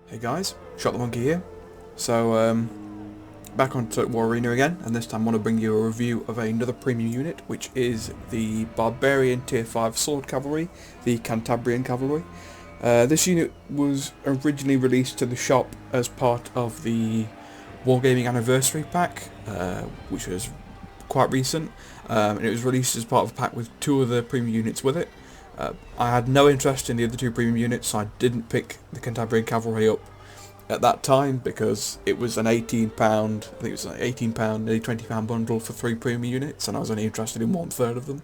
Hey guys, Shot the Monkey here. So, back on Total War Arena again, and this time I want to bring you a review of another premium unit, which is the Barbarian Tier 5 Sword Cavalry, the Cantabrian Cavalry. This unit was originally released to the shop as part of the Wargaming Anniversary Pack, which was quite recent, and it was released as part of a pack with two other premium units with it. I had no interest in the other two premium units, so I didn't pick the Cantabrian Cavalry up at that time because it was an £18, I think it was an £18, nearly £20 bundle for 3 premium units, and I was only interested in 1/3 of them.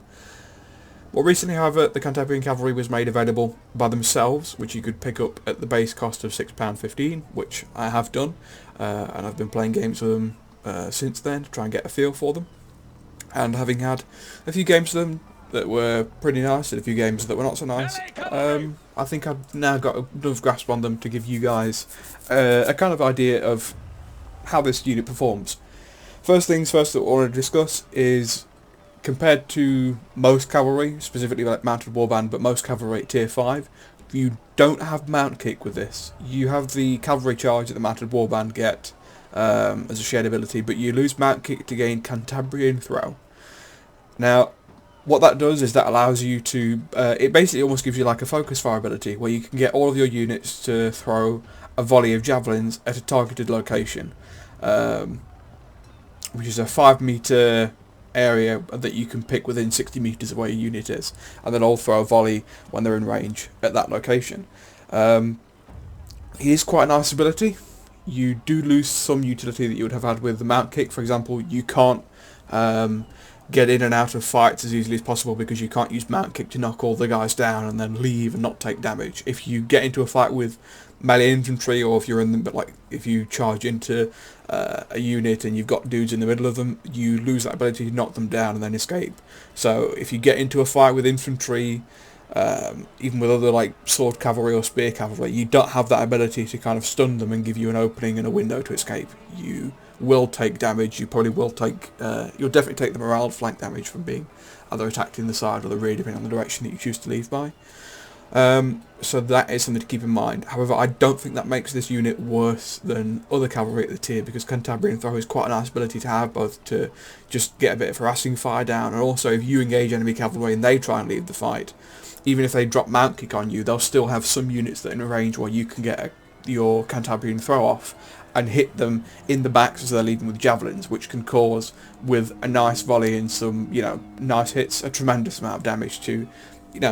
More recently, however, the Cantabrian Cavalry was made available by themselves, which you could pick up at the base cost of £6.15, which I have done, and I've been playing games with them since then to try and get a feel for them. And having had a few games with them that were pretty nice and a few games that were not so nice, I think I've now got enough grasp on them to give you guys a kind of idea of how this unit performs. First things first that I want to discuss is, compared to most cavalry, specifically like mounted warband, but most cavalry at tier 5, you don't have mount kick with this. You have the cavalry charge that the mounted warband get as a shared ability, but you lose mount kick to gain Cantabrian throw. Now, what that does is that allows you to, it basically almost gives you like a focus fire ability, where you can get all of your units to throw a volley of javelins at a targeted location, which is a 5 meter area that you can pick within 60 meters of where your unit is, and then all throw a volley when they're in range at that location. It is quite a nice ability. You do lose some utility that you would have had with the mount kick. For example, you can't get in and out of fights as easily as possible because you can't use mount kick to knock all the guys down and then leave and not take damage. If you get into a fight with melee infantry, or if you're in the, but like if you charge into a unit and you've got dudes in the middle of them, you lose that ability to knock them down and then escape. So if you get into a fight with infantry, even with other like sword cavalry or spear cavalry, you don't have that ability to kind of stun them and give you an opening and a window to escape. You will take damage. You probably will take, you'll definitely take the morale flank damage from being either attacked in the side or the rear, depending on the direction that you choose to leave by. So that is something to keep in mind. However, I don't think that makes this unit worse than other cavalry at the tier, because Cantabrian throw is quite a nice ability to have, both to just get a bit of harassing fire down, and also if you engage enemy cavalry and they try and leave the fight, even if they drop mount kick on you, they'll still have some units that are in a range where you can get your Cantabrian throw off and hit them in the backs as they're leaving with javelins, which can cause, with a nice volley and some, nice hits, a tremendous amount of damage to,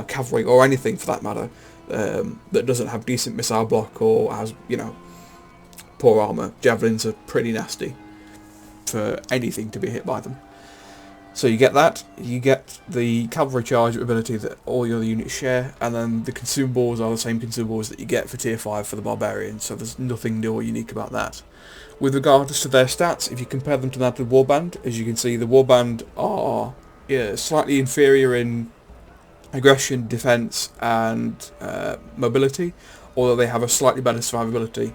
cavalry or anything for that matter, that doesn't have decent missile block or has, poor armour. Javelins are pretty nasty for anything to be hit by them. So you get that, you get the cavalry charge ability that all your other units share, and then the consumables are the same consumables that you get for tier 5 for the Barbarian, so there's nothing new or unique about that. With regards to their stats, if you compare them to that of the Warband, as you can see, the Warband are slightly inferior in aggression, defense, and mobility, although they have a slightly better survivability,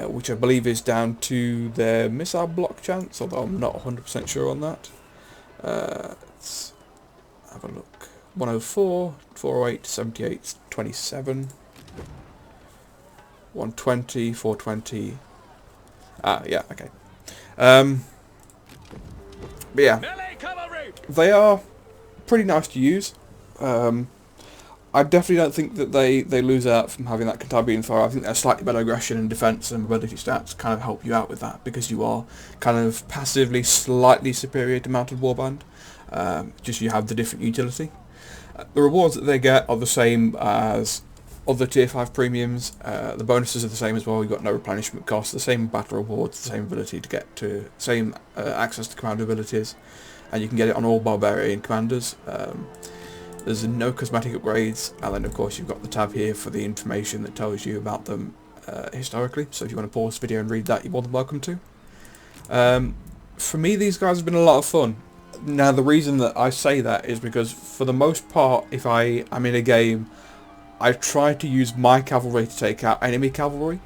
which I believe is down to their missile block chance, although I'm not 100% sure on that. Let's have a look. 104, 408, 78, 27, 120, 420. Yeah, okay. But yeah, they are pretty nice to use. I definitely don't think that they lose out from having that Cantabrian throw. I think their slightly better aggression and defense and mobility stats kind of help you out with that, because you are kind of passively slightly superior to mounted warband. Just you have the different utility. The rewards that they get are the same as other tier 5 premiums. The bonuses are the same as well. You've got no replenishment costs, the same battle rewards, the same ability to get to, same access to commander abilities, and you can get it on all Barbarian commanders. There's no cosmetic upgrades, and then of course you've got the tab here for the information that tells you about them historically, so if you want to pause the video and read that, you're more than welcome to. For me, these guys have been a lot of fun. Now, the reason that I say that is because, for the most part, if I am in a game, I try to use my cavalry to take out enemy cavalry,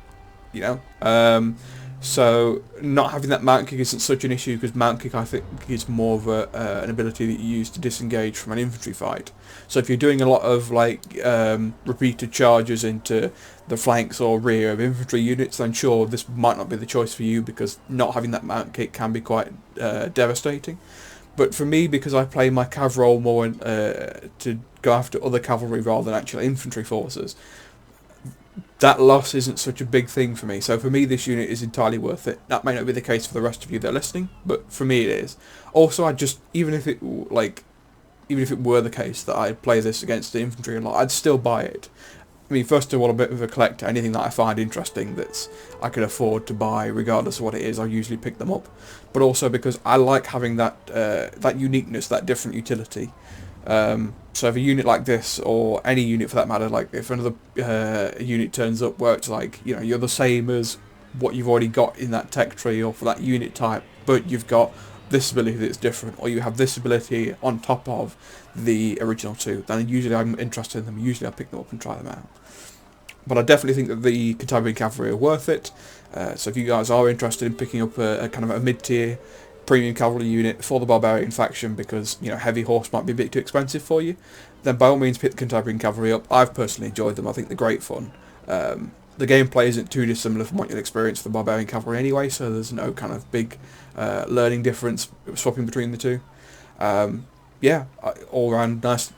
So not having that mount kick isn't such an issue, because mount kick I think is more of an ability that you use to disengage from an infantry fight. So if you're doing a lot of like repeated charges into the flanks or rear of infantry units, then sure, this might not be the choice for you, because not having that mount kick can be quite devastating. But for me, because I play my cav role more to go after other cavalry rather than actual infantry forces, that loss isn't such a big thing for me. So for me, this unit is entirely worth it. That may not be the case for the rest of you that are listening, but for me it is. Also, I just, even if it were the case that I play this against the infantry a lot, I'd still buy it. I mean, first of all, I'm a bit of a collector. Anything that I find interesting that I can afford to buy, regardless of what it is, I usually pick them up. But also because I like having that that uniqueness, that different utility. So if a unit like this, or any unit for that matter, like if another unit turns up where it's like, you know, you're the same as what you've already got in that tech tree or for that unit type, but you've got this ability that's different, or you have this ability on top of the original two, then usually I'm interested in them. Usually I pick them up and try them out. But I definitely think that the Cantabrian Cavalry are worth it. So if you guys are interested in picking up a kind of a mid-tier premium cavalry unit for the Barbarian faction, because, you know, heavy horse might be a bit too expensive for you, then by all means pick the Cantabrian Cavalry up. I've personally enjoyed them. I think they're great fun. The gameplay isn't too dissimilar from what you'll experience for the Barbarian Cavalry anyway, so there's no kind of big learning difference swapping between the two. Yeah, all around nice,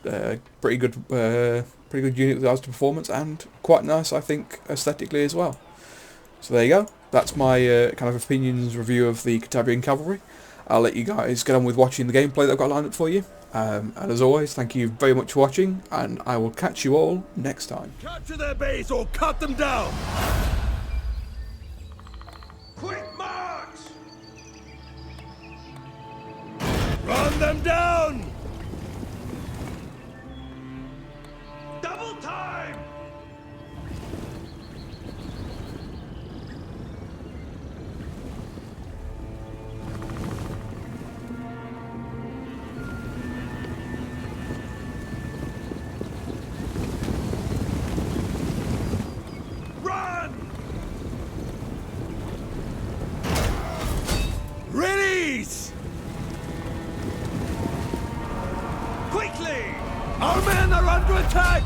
pretty good unit with regards to performance, and quite nice, I think, aesthetically as well. So there you go. That's my kind of opinions review of the Cantabrian Cavalry. I'll let you guys get on with watching the gameplay that I've got lined up for you. And as always, thank you very much for watching, and I will catch you all next time. Capture their base or cut them down! Quick march! Run them down! Double time! Release! Quickly! Our men are under attack!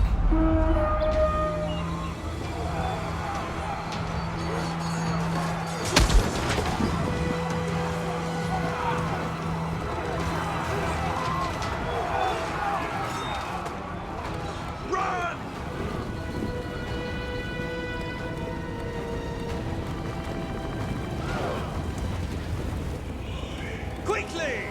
Run! Quickly!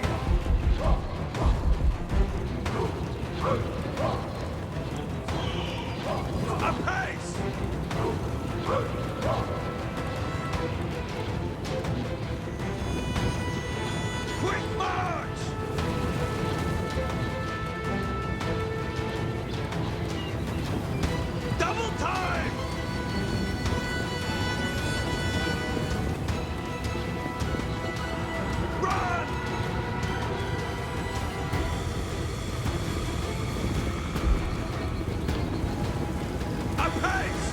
Apace! Quick march! Double time! Run! Apace!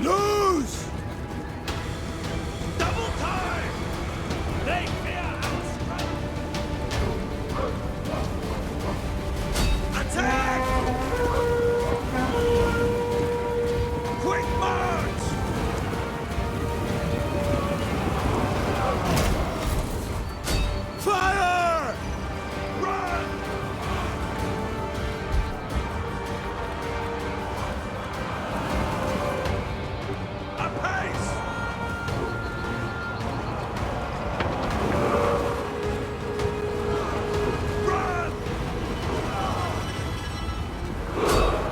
Lose! Double time! They fear our strength! Attack! Quick march! Fire! Run! Apace! Run!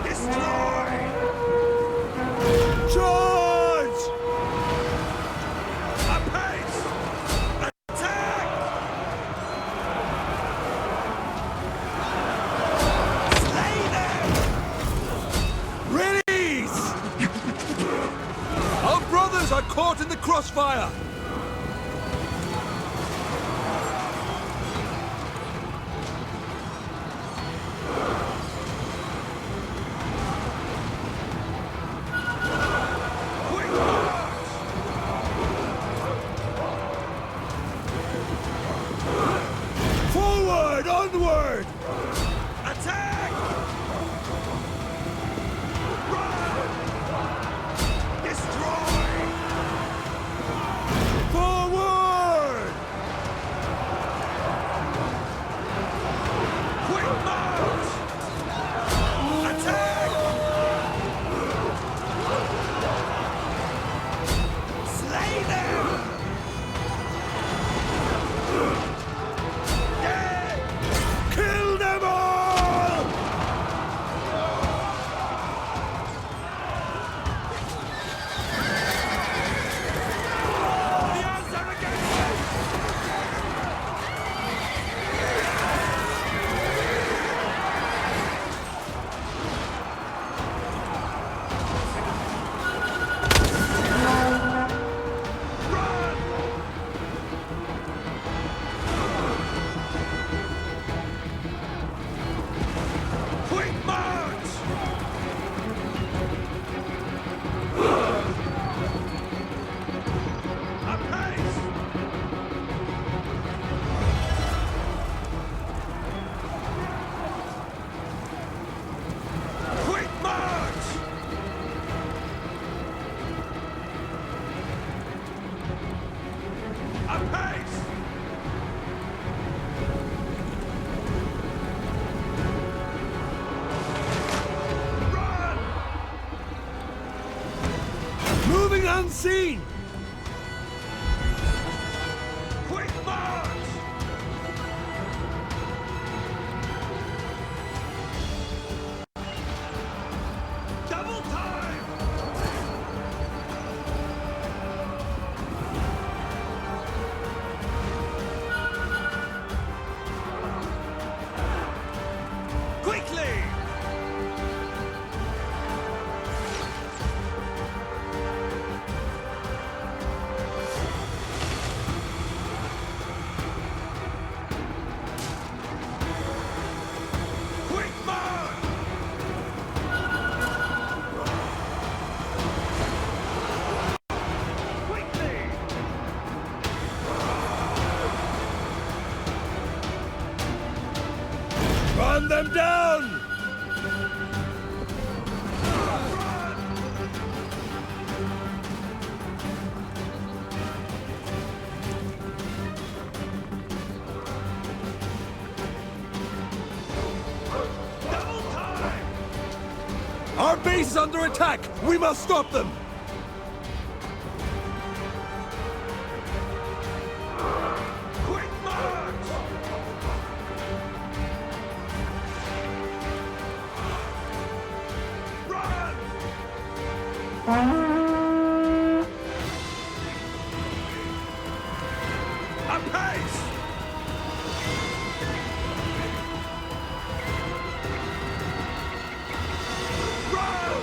Destroy! Charge! Apace! Attack! Slay them! Release! Our brothers are caught in the crossfire! march! Attack! Slay them! Kill them all! The odds are against us! Quick march! Apace! Quick march! Apace! Run! Moving unseen! Quick march! Double time! Quickly! Quick march! Quickly! Run them down! Double time! Our base is under attack! We must stop them! Quick march! Run! Apace! Run!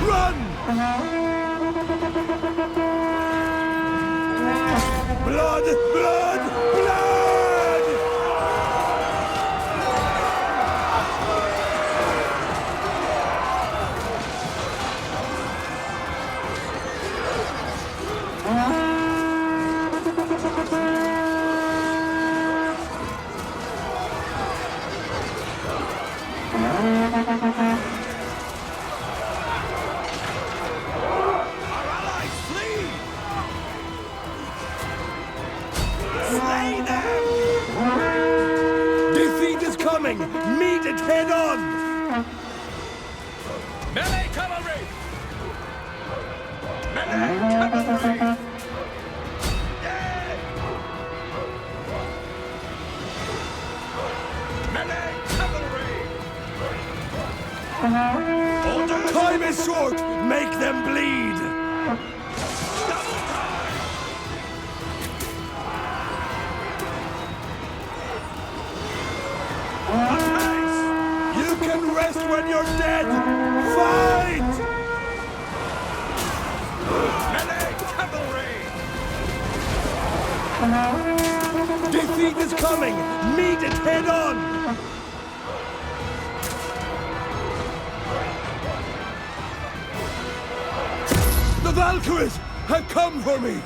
Run! Blood! Blood! Blood! Our allies flee! Slay them! Defeat is coming! Meet it head on! Melee cavalry! Melee cavalry! Yeah! Melee cavalry! Time is short! Make them bleed! Double time! Apace! You can rest when you're dead! Fight! Melee cavalry! Defeat is coming! Meet it head on! The Valkyries have come for me!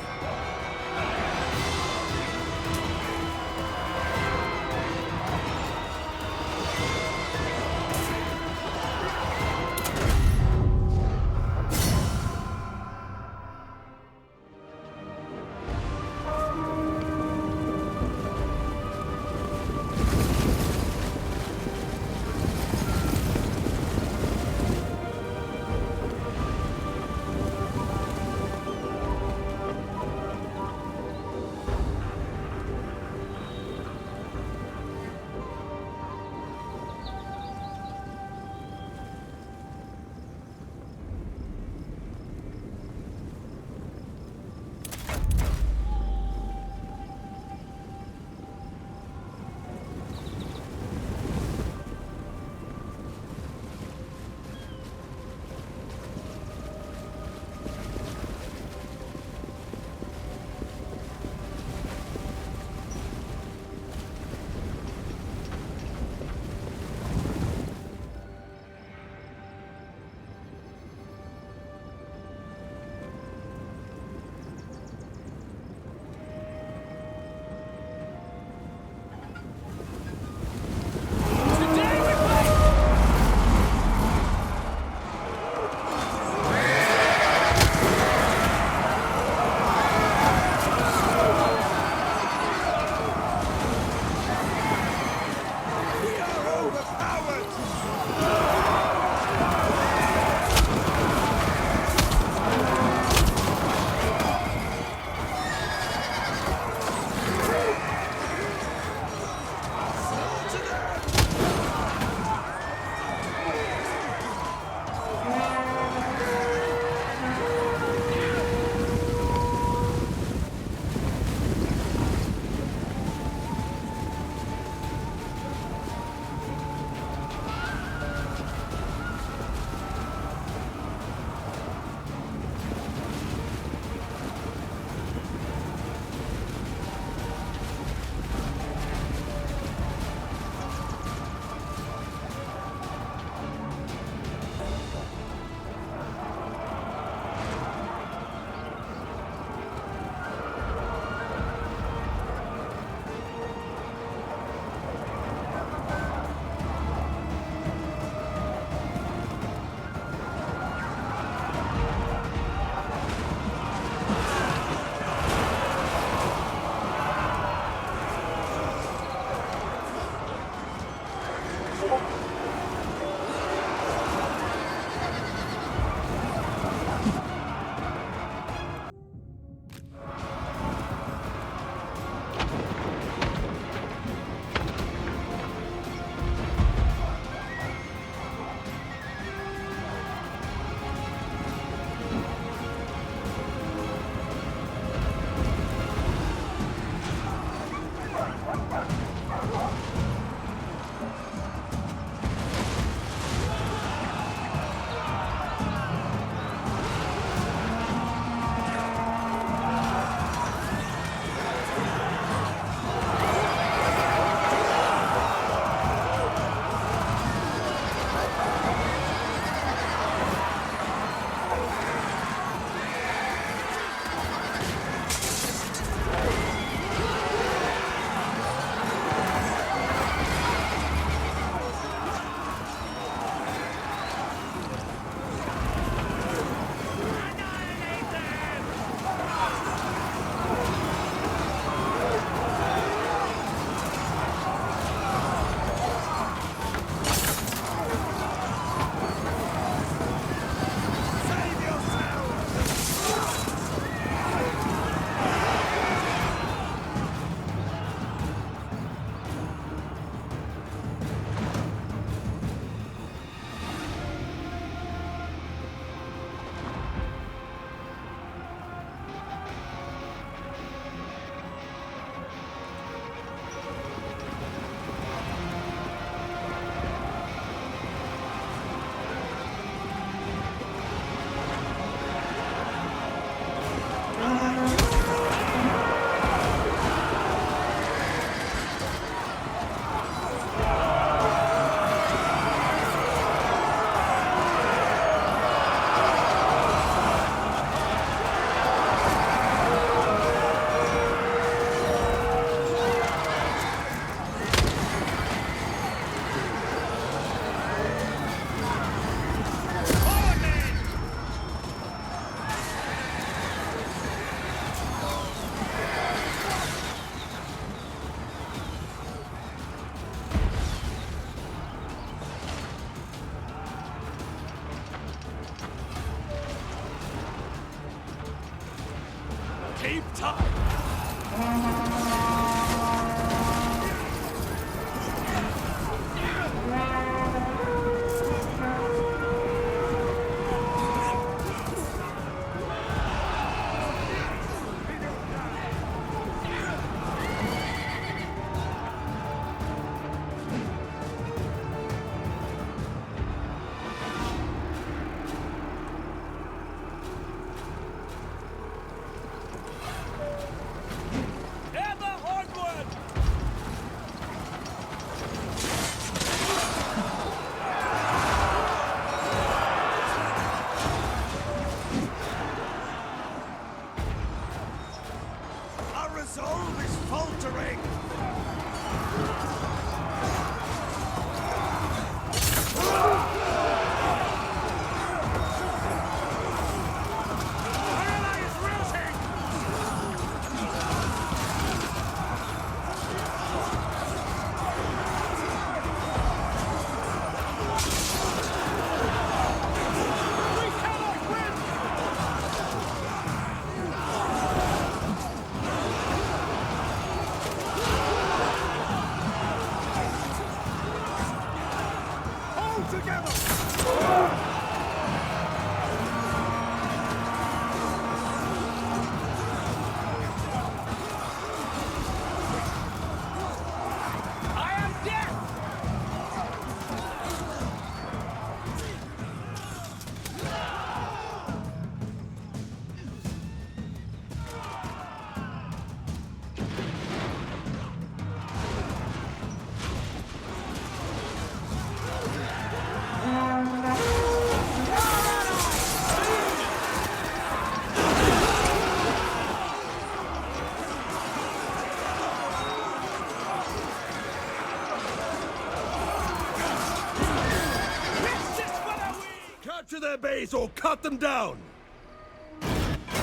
base or cut them down!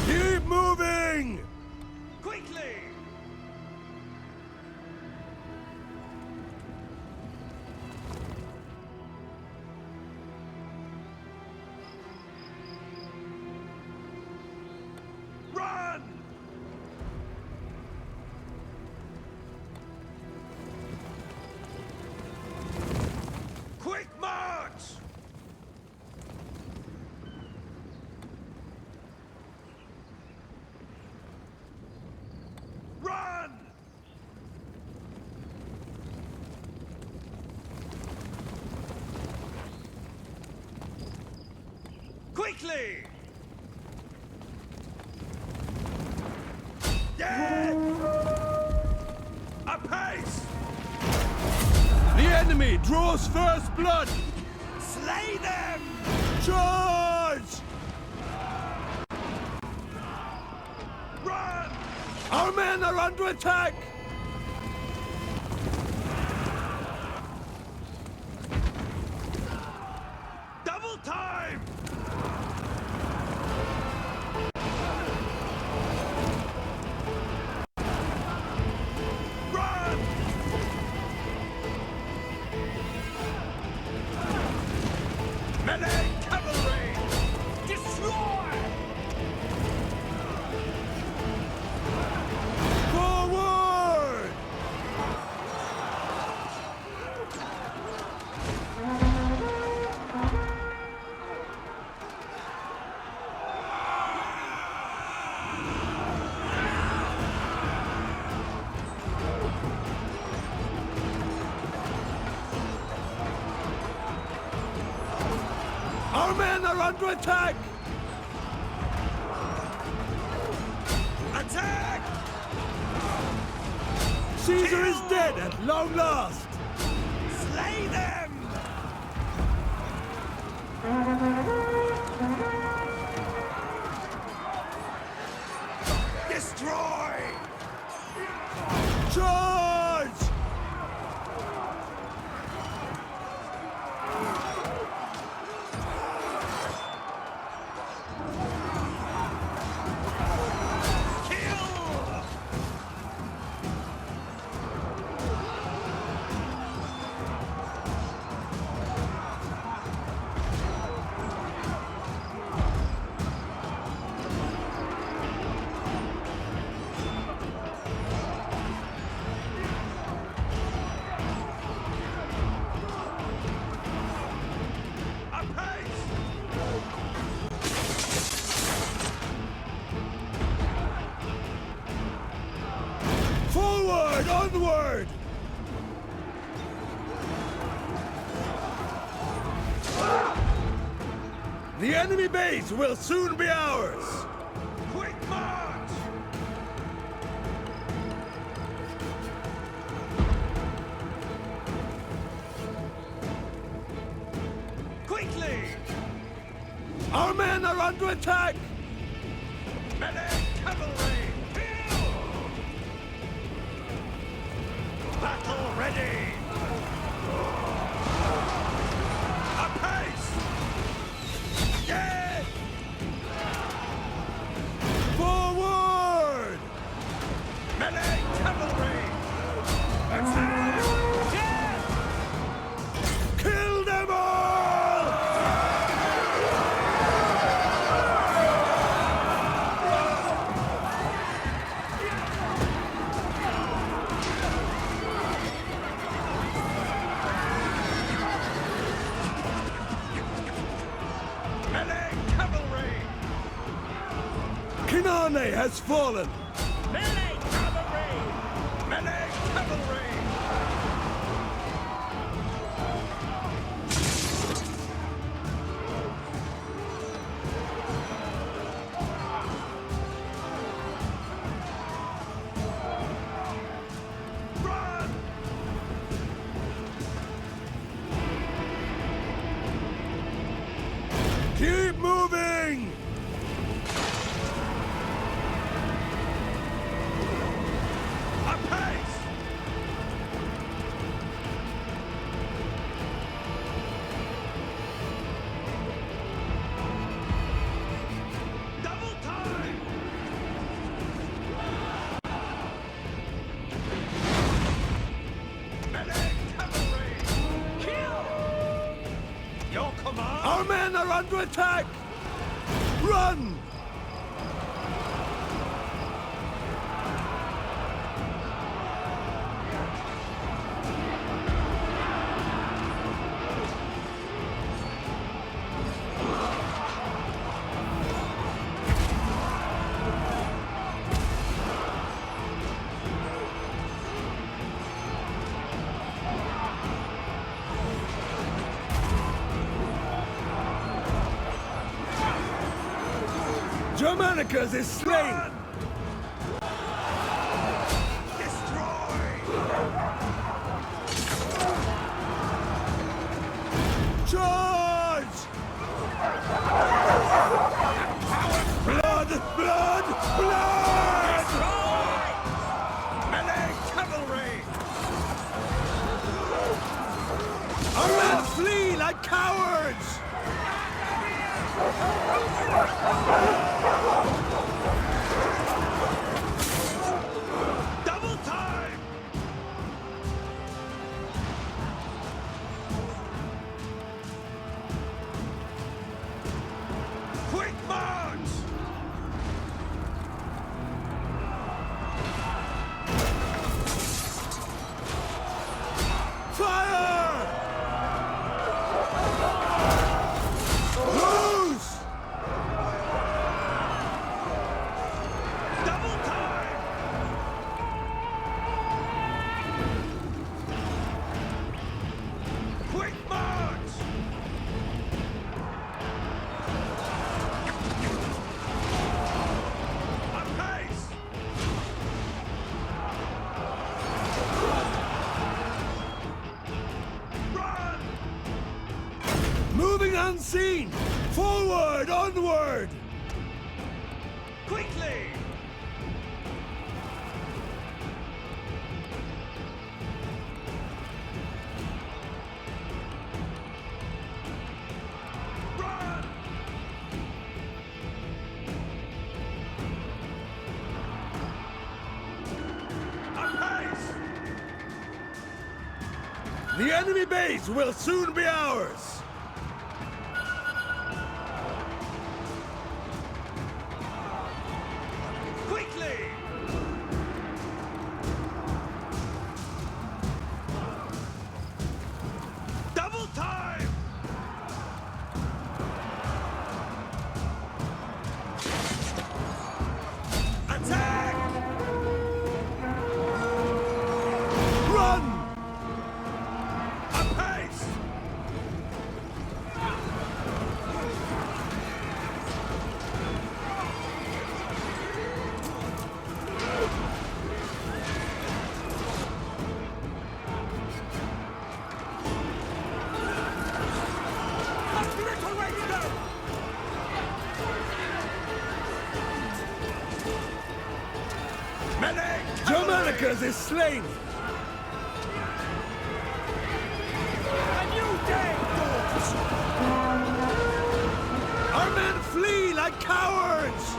Keep moving! Quickly! Run! Quick march! Run! Quickly! Yeah! Apace! The enemy draws first blood! Slay them! Charge! Run! Our men are under attack! Double time! Run! Melee cavalry! Destroy! Forward! Our men are under attack! Attack! Caesar is dead at long last! Slay them! Destroy! Charge! Forward! Onward! The enemy base will soon be ours! Quick march! Quickly! Our men are under attack! Melee cavalry! Battle ready! Apace! Yeah! Forward! Melee cavalry! Attack! Yeah! Kill them all! Kinane has fallen! Melee cavalry! Melee cavalry! Run! Keep moving! Our men are under attack! Run! Germanicus is slain! Destroy! Charge! Blood! Blood! Blood! Destroy! Melee cavalry! Our men flee like cowards! Double time! Quick march! Fire! Loose! Double time! Quick march! A pace! Run! Moving unseen! Forward! Onward! Quickly! Run! Apace! The enemy base will soon be ours! Quickly! Double time! Attack! Run! Apace! Obliterate them! Melee! Germanicus is slain! A new day dawns! Our men flee like cowards!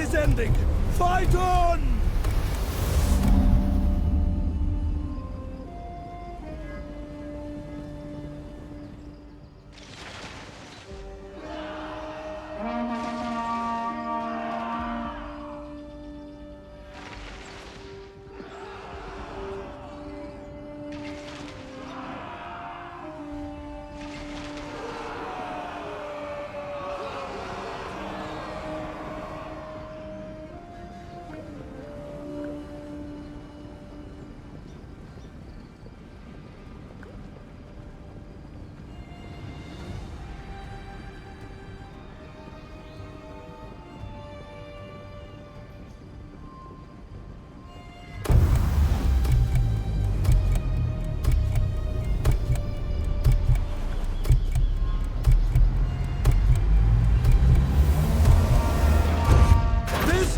is ending! Fight on!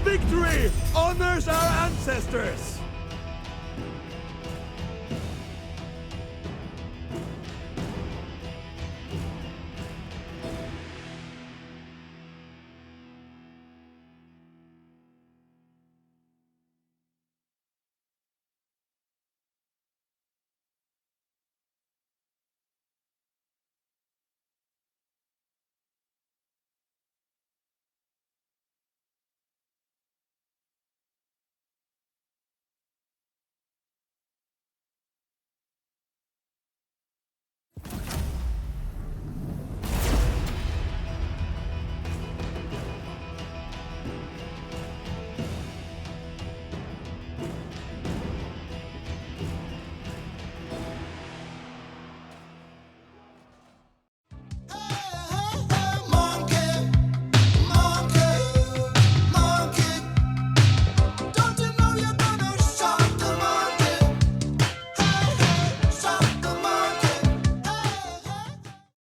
Victory honors our ancestors!